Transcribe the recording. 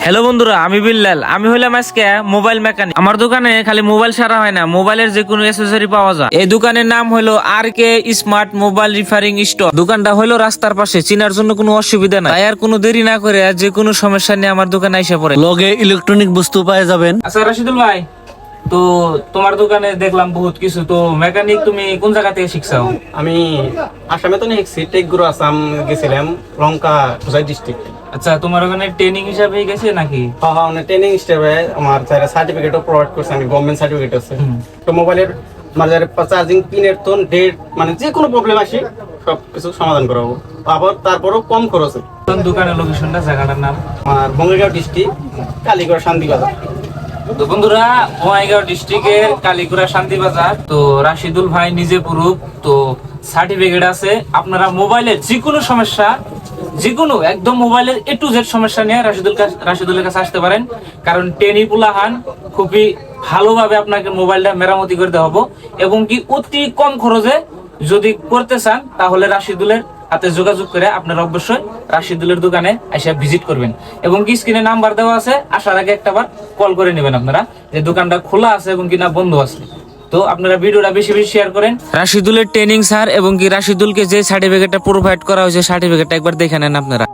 Hello বন্ধুরা, আমি বিল্লাল। আমি হইলাম আজকে মোবাইল মেকানিক। আমার দোকানে খালি মোবাইল সারা হয় না, মোবাইলের যে কোনো অ্যাসেসরি পাওয়া যায়। এই দোকানের নাম হলো RK smart mobile repairing store. দোকানটা হলো রাস্তার পাশে, চিনার জন্য কোনো অসুবিধা নাই। তাই আর কোনো দেরি না করে যে কোনো সমস্যা নিয়ে আমার দোকানে এসে পড়ে। লগে ইলেকট্রনিক বস্তু পাওয়া যাবেন। আচ্ছা রাশিদুল ভাই, তো তোমার দোকানে দেখলাম বহুত কিছু। তো মেকানিক তুমি কোন জায়গা থেকে শিখছাও? আমি আসামে তো শিখছি, টেকগুরু আসাম গেছিলাম, লঙ্কা হোসাই ডিস্ট্রিক্ট। আচ্ছা, তোমার ওখানে ট্রেনিং হিসাবে গেছে নাকি? হ্যাঁ হ্যাঁ, ট্রেনিং স্টেপে আমার সার্টিফিকেটও প্রোভাইড করছে, আমি গভর্নমেন্ট সার্টিফিকেট আছে। তো মোবাইলের মানে চার্জিং পিনের তো ডেট মানে যে কোনো প্রবলেম আসে সব কিছু সমাধান করাবো, আবার তারপরও কম খরচে। কোন দোকানের লোকেশনটা, জায়গাটার নাম? আমার বঙ্গাইগাঁও ডিস্ট্রিক্ট, কালীগড় শান্তিবাজার। তো বন্ধুরা, বঙ্গাইগাঁও ডিস্ট্রিক্টের কালীগুড়া শান্তিবাজার। তো রাশিদুল ভাই নিজে পুরুষ, তো সার্টিফিকেট আছে। আপনারা মোবাইলের যে কোনো সমস্যা, যে কোনো একদম মোবাইলের A to Z সমস্যা নিয়ে রাশিদুলের কাছে আসতে পারেন। কারণ টেনি পুলাহান খুবই ভালোভাবে আপনাকে মোবাইলটা মেরামতি করে দেওয়া হবো, এবং কি অতি কম খরচে যদি করতে চান তাহলে রাশিদুলের হাতে যোগাযোগ করে আপনারা অবশ্যই রাশিদুলের দোকানে এসে ভিজিট করবেন। এবং কি স্ক্রিনে নাম্বার দেওয়া আছে, আসার আগে একটাবার কল করে নেবেন আপনারা যে দোকানটা খোলা আছে এবং কি না বন্ধ আছে। তো আপনারা ভিডিওটা বেশি বেশি শেয়ার করেন। রাশিদুলের ট্রেনিং স্যার এবং কি রাশিদুলকে যে সার্টিফিকেটটা প্রোভাইড করা হয়েছে, সার্টিফিকেটটা একবার দেখে নেন আপনারা।